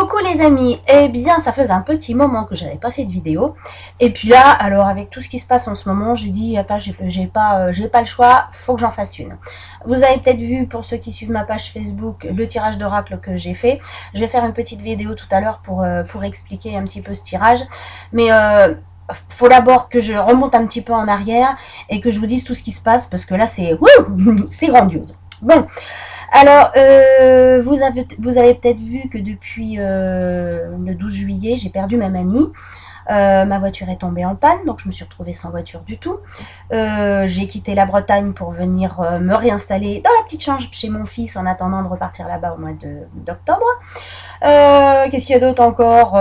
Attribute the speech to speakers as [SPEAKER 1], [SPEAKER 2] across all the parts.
[SPEAKER 1] Coucou les amis, eh bien ça faisait un petit moment que j'avais pas fait de vidéo et puis là alors avec tout ce qui se passe en ce moment j'ai dit j'ai pas le choix, faut que j'en fasse une. Vous avez peut-être vu pour ceux qui suivent ma page Facebook le tirage d'oracle que j'ai fait. Je vais faire une petite vidéo tout à l'heure pour expliquer un petit peu ce tirage, mais faut d'abord que je remonte un petit peu en arrière et que je vous dise tout ce qui se passe parce que là c'est c'est grandiose. Bon. Alors, vous avez peut-être vu que depuis le 12 juillet, j'ai perdu ma mamie. Ma voiture est tombée en panne, donc je me suis retrouvée sans voiture du tout. J'ai quitté la Bretagne pour venir me réinstaller dans la petite chambre chez mon fils en attendant de repartir là-bas au mois d'octobre. Qu'est-ce qu'il y a d'autre encore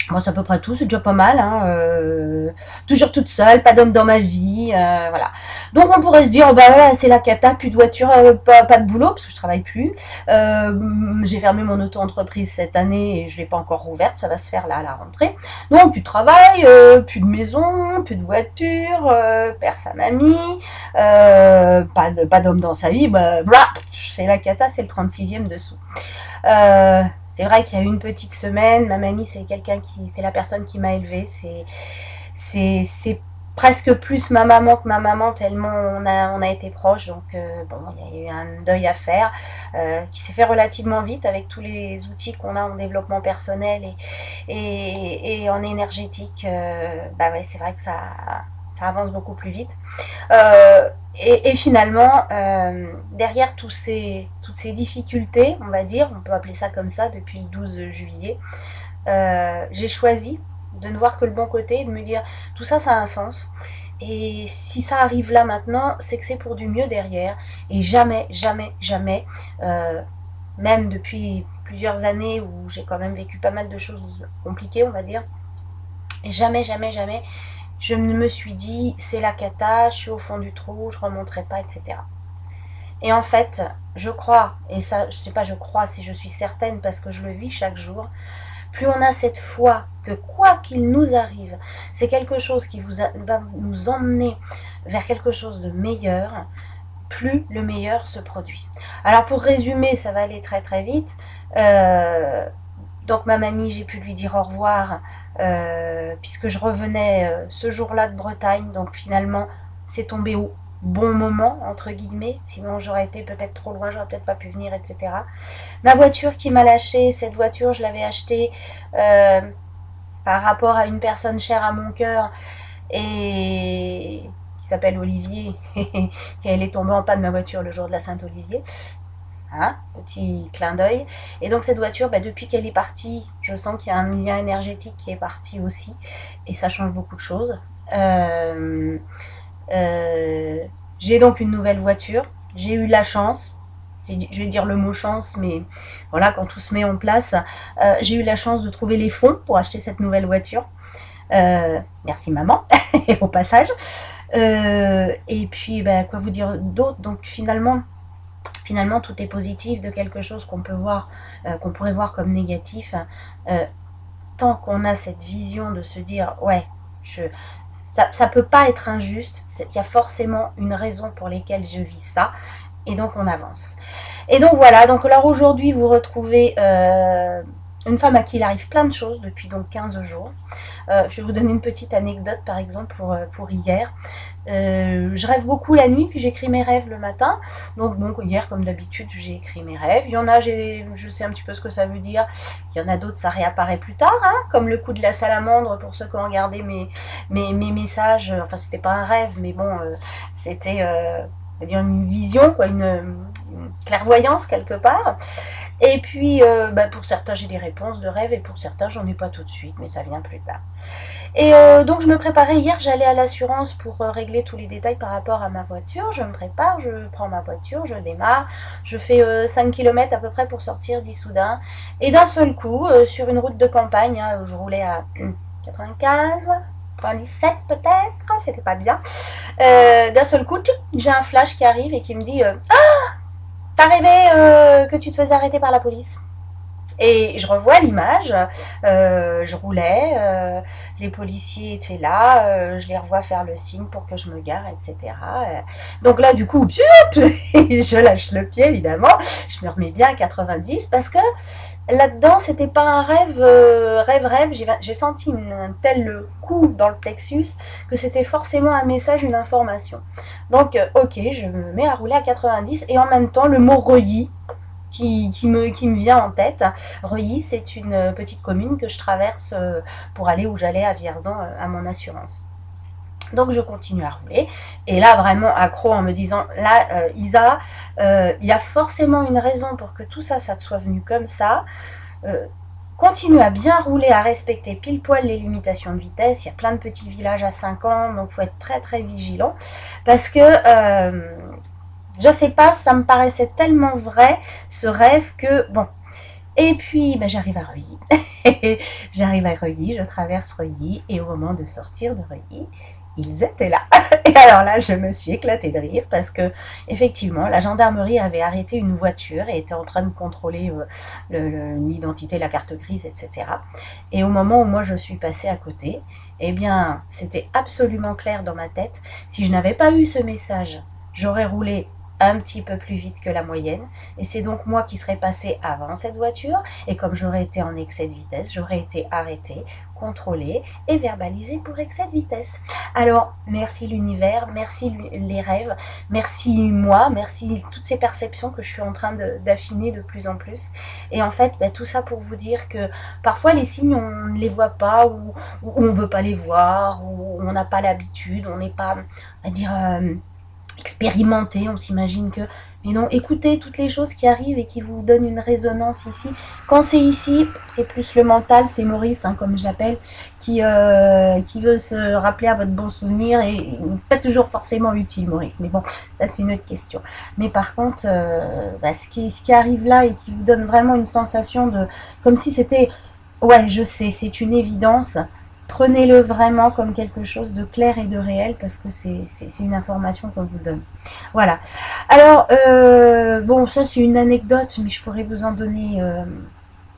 [SPEAKER 1] Bon, c'est à peu près tout, c'est déjà pas mal. Hein, toujours toute seule, pas d'homme dans ma vie, voilà. Donc on pourrait se dire, bah voilà, c'est la cata, plus de voiture, pas de boulot, parce que je travaille plus. J'ai fermé mon auto-entreprise cette année et je l'ai pas encore rouverte, ça va se faire là à la rentrée. Donc plus de travail, plus de maison, plus de voiture, perd sa mamie, pas d'homme dans sa vie, bah voilà, c'est la cata, c'est le 36e dessous. C'est vrai qu'il y a une petite semaine, ma mamie c'est c'est la personne qui m'a élevée, c'est presque plus ma maman que ma maman tellement on a été proches, donc bon il y a eu un deuil à faire qui s'est fait relativement vite avec tous les outils qu'on a en développement personnel et en énergétique, bah ouais c'est vrai que ça avance beaucoup plus vite. Et finalement, derrière toutes ces difficultés, on va dire, on peut appeler ça comme ça depuis le 12 juillet, j'ai choisi de ne voir que le bon côté et de me dire tout ça, ça a un sens. Et si ça arrive là maintenant, c'est que c'est pour du mieux derrière. Et jamais, jamais, jamais, même depuis plusieurs années où j'ai quand même vécu pas mal de choses compliquées, on va dire, et jamais, jamais, jamais, je me suis dit, c'est la cata, je suis au fond du trou, je remonterai pas, etc. Et en fait, je crois, et ça, je sais pas, je crois, si je suis certaine, parce que je le vis chaque jour, plus on a cette foi que quoi qu'il nous arrive, c'est quelque chose qui va nous emmener vers quelque chose de meilleur, plus le meilleur se produit. Alors pour résumer, ça va aller très très vite. Donc ma mamie, j'ai pu lui dire au revoir puisque je revenais ce jour-là de Bretagne. Donc finalement, c'est tombé au bon moment, entre guillemets. Sinon, j'aurais été peut-être trop loin, j'aurais peut-être pas pu venir, etc. Ma voiture qui m'a lâchée, cette voiture, je l'avais achetée par rapport à une personne chère à mon cœur et qui s'appelle Olivier. Et elle est tombée en panne, ma voiture, le jour de la Saint-Olivier. Hein, petit clin d'œil. Et donc cette voiture, bah, depuis qu'elle est partie, je sens qu'il y a un lien énergétique qui est parti aussi, et ça change beaucoup de choses. J'ai donc une nouvelle voiture. J'ai eu la chance, je vais dire le mot chance, mais voilà, quand tout se met en place, j'ai eu la chance de trouver les fonds pour acheter cette nouvelle voiture. Merci maman, au passage. Et puis, bah, quoi vous dire d'autre? Donc finalement, tout est positif de quelque chose qu'on peut voir, qu'on pourrait voir comme négatif. Tant qu'on a cette vision de se dire, ouais, ça peut pas être injuste, il y a forcément une raison pour laquelle je vis ça, et donc on avance. Et donc voilà, donc alors aujourd'hui vous retrouvez une femme à qui il arrive plein de choses depuis donc 15 jours. Je vais vous donner une petite anecdote par exemple pour hier. Je rêve beaucoup la nuit, puis j'écris mes rêves le matin. Donc bon, hier comme d'habitude j'ai écrit mes rêves. Il y en a, je sais un petit peu ce que ça veut dire. Il y en a d'autres, ça réapparaît plus tard, hein, comme le coup de la salamandre pour ceux qui ont regardé mes messages. Enfin c'était pas un rêve, mais bon, c'était une vision, quoi, une clairvoyance quelque part. Et puis bah, pour certains j'ai des réponses de rêve et pour certains j'en ai pas tout de suite, mais ça vient plus tard. Et donc je me préparais hier, j'allais à l'assurance pour régler tous les détails par rapport à ma voiture. Je me prépare, je prends ma voiture, je démarre, je fais 5 km à peu près pour sortir d'Issoudun. Et d'un seul coup, sur une route de campagne, hein, où je roulais à 95, 97 peut-être, c'était pas bien. D'un seul coup, j'ai un flash qui arrive et qui me dit « Ah, t'as rêvé que tu te faisais arrêter par la police ?» Et je revois l'image, je roulais, les policiers étaient là, je les revois faire le signe pour que je me gare, etc. Donc là, du coup, je lâche le pied, évidemment, je me remets bien à 90 parce que là-dedans, c'était pas un rêve, rêve. J'ai senti un tel coup dans le plexus que c'était forcément un message, une information. Donc, ok, je me mets à rouler à 90 et en même temps, le mot Reuilly qui me vient en tête. Reuilly, c'est une petite commune que je traverse pour aller où j'allais à Vierzon à mon assurance. Donc je continue à rouler et là vraiment accro en me disant là Isa, il y a forcément une raison pour que tout ça te soit venu comme ça. Continue à bien rouler, à respecter pile poil les limitations de vitesse. Il y a plein de petits villages à 50, donc il faut être très très vigilant parce que je sais pas, ça me paraissait tellement vrai ce rêve que bon. Et puis j'arrive à Reuilly. J'arrive à Reuilly, je traverse Reuilly et au moment de sortir de Reuilly, ils étaient là. Et alors là, je me suis éclatée de rire parce que effectivement, la gendarmerie avait arrêté une voiture et était en train de contrôler l'identité, la carte grise, etc. Et au moment où moi je suis passée à côté, eh bien, c'était absolument clair dans ma tête. Si je n'avais pas eu ce message, j'aurais roulé un petit peu plus vite que la moyenne et c'est donc moi qui serais passée avant cette voiture et comme j'aurais été en excès de vitesse, j'aurais été arrêtée, contrôlée et verbalisée pour excès de vitesse. Alors merci l'univers, merci les rêves, merci moi, merci toutes ces perceptions que je suis en train d'affiner de plus en plus et en fait tout ça pour vous dire que parfois les signes on ne les voit pas ou on ne veut pas les voir ou on n'a pas l'habitude, on n'est pas à dire expérimenter, on s'imagine que mais non, écoutez toutes les choses qui arrivent et qui vous donnent une résonance ici. Quand c'est ici, c'est plus le mental, c'est Maurice, comme je l'appelle, qui veut se rappeler à votre bon souvenir et pas toujours forcément utile, Maurice. Mais bon, ça c'est une autre question. Mais par contre, ce qui arrive là et qui vous donne vraiment une sensation de, comme si c'était, ouais, je sais, c'est une évidence. Prenez-le vraiment comme quelque chose de clair et de réel parce que c'est une information qu'on vous donne. Voilà. Alors, bon, ça c'est une anecdote, mais je pourrais vous en donner,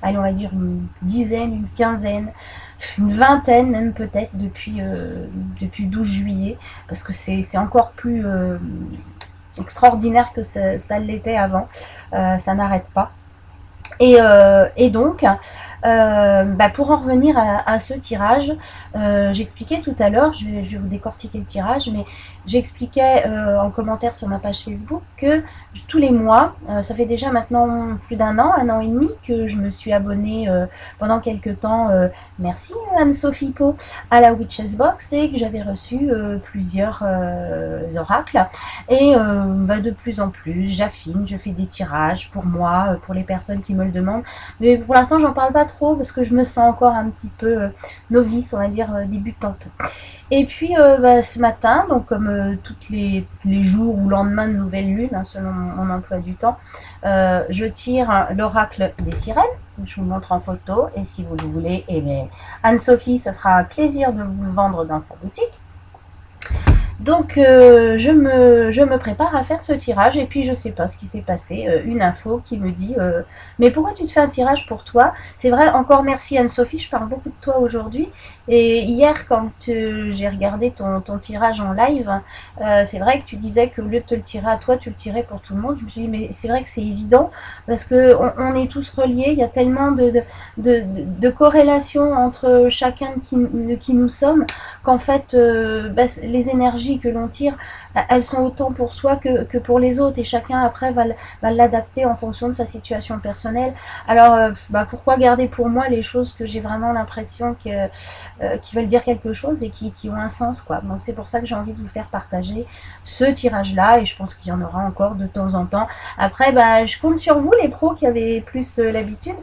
[SPEAKER 1] allez, on va dire une dizaine, une quinzaine, une vingtaine même peut-être depuis 12 juillet, parce que c'est encore plus extraordinaire que ça l'était avant. Ça n'arrête pas. Et donc, pour en revenir à ce tirage, j'expliquais tout à l'heure, je vais vous décortiquer le tirage, mais j'expliquais en commentaire sur ma page Facebook que tous les mois, ça fait déjà maintenant plus d'un an et demi que je me suis abonnée pendant quelques temps, merci Anne-Sophie Po, à la Witch's Box et que j'avais reçu plusieurs oracles et de plus en plus j'affine, je fais des tirages pour moi, pour les personnes qui me le demandent, mais pour l'instant j'en parle pas trop parce que je me sens encore un petit peu novice, on va dire débutante. Et puis ce matin, donc comme tous les jours ou lendemain de nouvelle lune, selon mon emploi du temps, je tire l'oracle des sirènes. Je vous montre en photo et si vous le voulez, Anne-Sophie se fera un plaisir de vous le vendre dans sa boutique. Donc je me prépare à faire ce tirage et puis je sais pas ce qui s'est passé, une info qui me dit mais pourquoi tu te fais un tirage pour toi? C'est vrai, encore merci Anne-Sophie, je parle beaucoup de toi aujourd'hui et hier quand j'ai regardé ton tirage en live, c'est vrai que tu disais qu'au lieu de te le tirer à toi, tu le tirais pour tout le monde. Je me suis dit mais c'est vrai que c'est évident parce que on est tous reliés, il y a tellement de corrélations entre chacun qui nous sommes qu'en fait les énergies que l'on tire, elles sont autant pour soi que pour les autres et chacun après va l'adapter en fonction de sa situation personnelle. Alors pourquoi garder pour moi les choses que j'ai vraiment l'impression qui veulent dire quelque chose et qui ont un sens, quoi. Donc c'est pour ça que j'ai envie de vous faire partager ce tirage là et je pense qu'il y en aura encore de temps en temps. Après je compte sur vous les pros qui avez plus l'habitude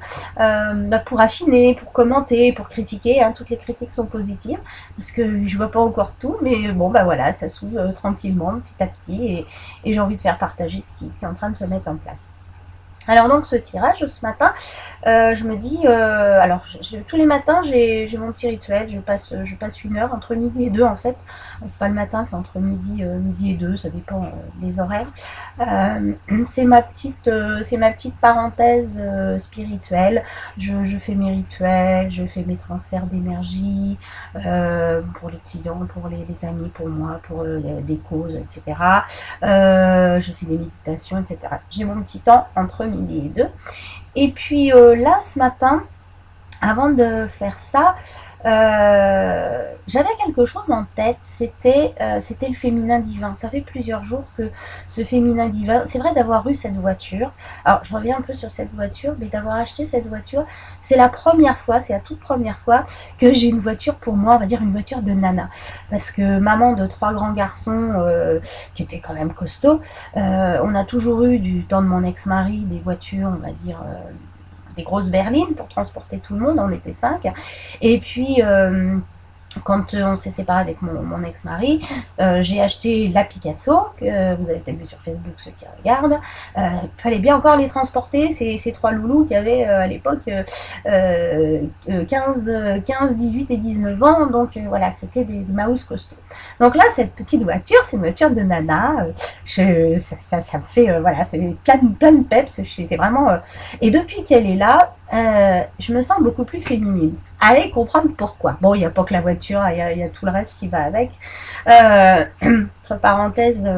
[SPEAKER 1] pour affiner, pour commenter, pour critiquer, toutes les critiques sont positives parce que je vois pas encore tout, mais bon voilà, ça s'ouvre tranquillement, petit à petit, et j'ai envie de faire partager ce qui est en train de se mettre en place. Alors donc ce tirage ce matin, je me dis, alors tous les matins j'ai mon petit rituel, je passe 1 heure entre midi et 2 en fait. C'est pas le matin, c'est entre midi et 2, ça dépend des horaires. C'est ma petite parenthèse spirituelle. Je fais mes rituels, je fais mes transferts d'énergie pour les clients, pour les amis, pour moi, pour des causes, etc. Je fais des méditations, etc. J'ai mon petit temps entre midi et 2. Et puis là, ce matin, avant de faire ça, j'avais quelque chose en tête, c'était le féminin divin. Ça fait plusieurs jours que ce féminin divin, c'est vrai d'avoir eu cette voiture, alors je reviens un peu sur cette voiture, mais d'avoir acheté cette voiture, c'est la toute première fois que j'ai une voiture pour moi, on va dire une voiture de nana. Parce que maman de 3 grands garçons, qui étaient quand même costauds, on a toujours eu du temps de mon ex-mari des voitures, on va dire des grosses berlines pour transporter tout le monde, on était 5. Et puis quand on s'est séparé avec mon ex-mari, j'ai acheté la Picasso, que vous avez peut-être vu sur Facebook ceux qui regardent. Il fallait bien encore les transporter, ces 3 loulous qui avaient à l'époque 15, 18 et 19 ans, donc voilà, c'était des maous costauds. Donc là, cette petite voiture, c'est une voiture de nana, ça me fait, voilà, c'est plein de peps, c'est vraiment... et depuis qu'elle est là, je me sens beaucoup plus féminine. Allez comprendre pourquoi. Bon, il n'y a pas que la voiture, il y a tout le reste qui va avec. Entre parenthèses,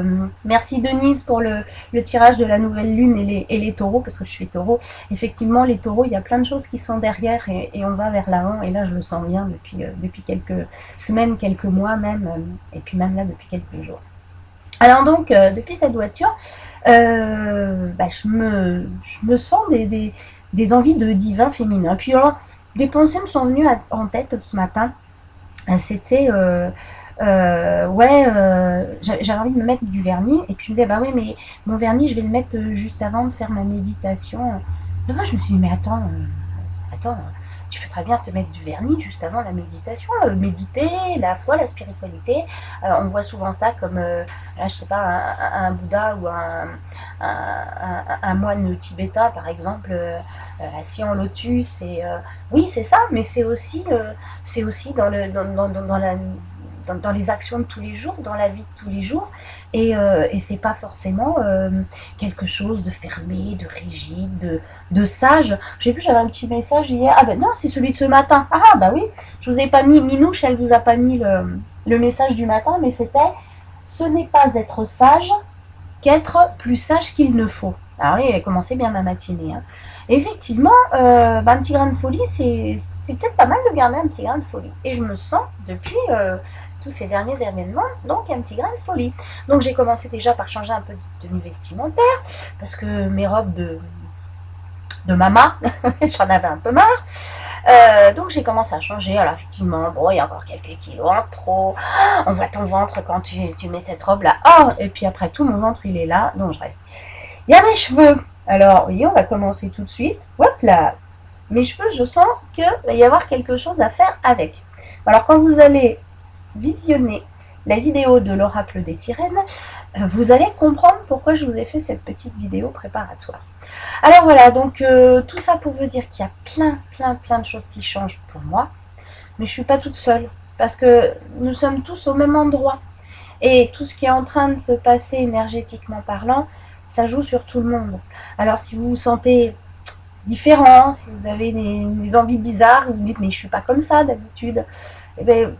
[SPEAKER 1] merci Denise pour le tirage de la nouvelle lune et les taureaux, parce que je suis taureau. Effectivement, les taureaux, il y a plein de choses qui sont derrière et on va vers l'avant. Et là, je le sens bien depuis quelques semaines, quelques mois même, et puis même là, depuis quelques jours. Alors donc, depuis cette voiture, je me sens des envies de divin féminin. Puis alors, des pensées me sont venues en tête ce matin. C'était j'avais envie de me mettre du vernis et puis je me disais bah oui mais mon vernis je vais le mettre juste avant de faire ma méditation. Et moi je me suis dit mais attends, tu peux très bien te mettre du vernis juste avant la méditation, méditer, la foi, la spiritualité. On voit souvent ça comme, là, je sais pas, un Bouddha ou un moine tibétain, par exemple, assis en lotus. Oui, c'est ça, mais c'est aussi dans les actions de tous les jours, dans la vie de tous les jours, et c'est pas forcément quelque chose de fermé, de rigide, de sage. J'ai vu, j'avais un petit message hier, ah ben non, c'est celui de ce matin. Ah bah oui, je vous ai pas mis, Minouche, elle vous a pas mis le message du matin, mais c'était « Ce n'est pas être sage qu'être plus sage qu'il ne faut ». Ah oui, elle a commencé bien ma matinée. Hein. Effectivement, un petit grain de folie, c'est peut-être pas mal de garder un petit grain de folie. Et je me sens, depuis tous ces derniers événements, donc un petit grain de folie. Donc j'ai commencé déjà par changer un peu de tenue vestimentaire, parce que mes robes de mama, j'en avais un peu marre. Donc j'ai commencé à changer. Alors effectivement, bon, il y a encore quelques kilos en trop. On voit ton ventre quand tu mets cette robe-là. Oh, et puis après tout, mon ventre, il est là, donc je reste. Il y a mes cheveux. Alors, oui, on va commencer tout de suite. Hop là. Mes cheveux, je sens qu'il va y avoir quelque chose à faire avec. Alors, quand vous allez visionner la vidéo de l'oracle des sirènes, vous allez comprendre pourquoi je vous ai fait cette petite vidéo préparatoire. Alors voilà, donc tout ça pour vous dire qu'il y a plein de choses qui changent pour moi, mais je ne suis pas toute seule, parce que nous sommes tous au même endroit. Et tout ce qui est en train de se passer énergétiquement parlant, ça joue sur tout le monde. Alors si vous vous sentez différent, si vous avez des envies bizarres, vous vous dites mais je suis pas comme ça d'habitude, eh bien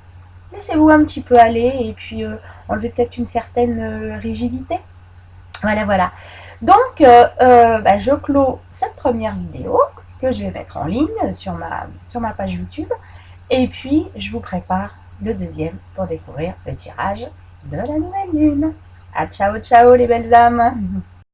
[SPEAKER 1] laissez-vous un petit peu aller et puis enlevez peut-être une certaine rigidité. Voilà. Donc je clôt cette première vidéo que je vais mettre en ligne sur ma page YouTube et puis je vous prépare le deuxième pour découvrir le tirage de la nouvelle lune. Ah, ciao les belles âmes.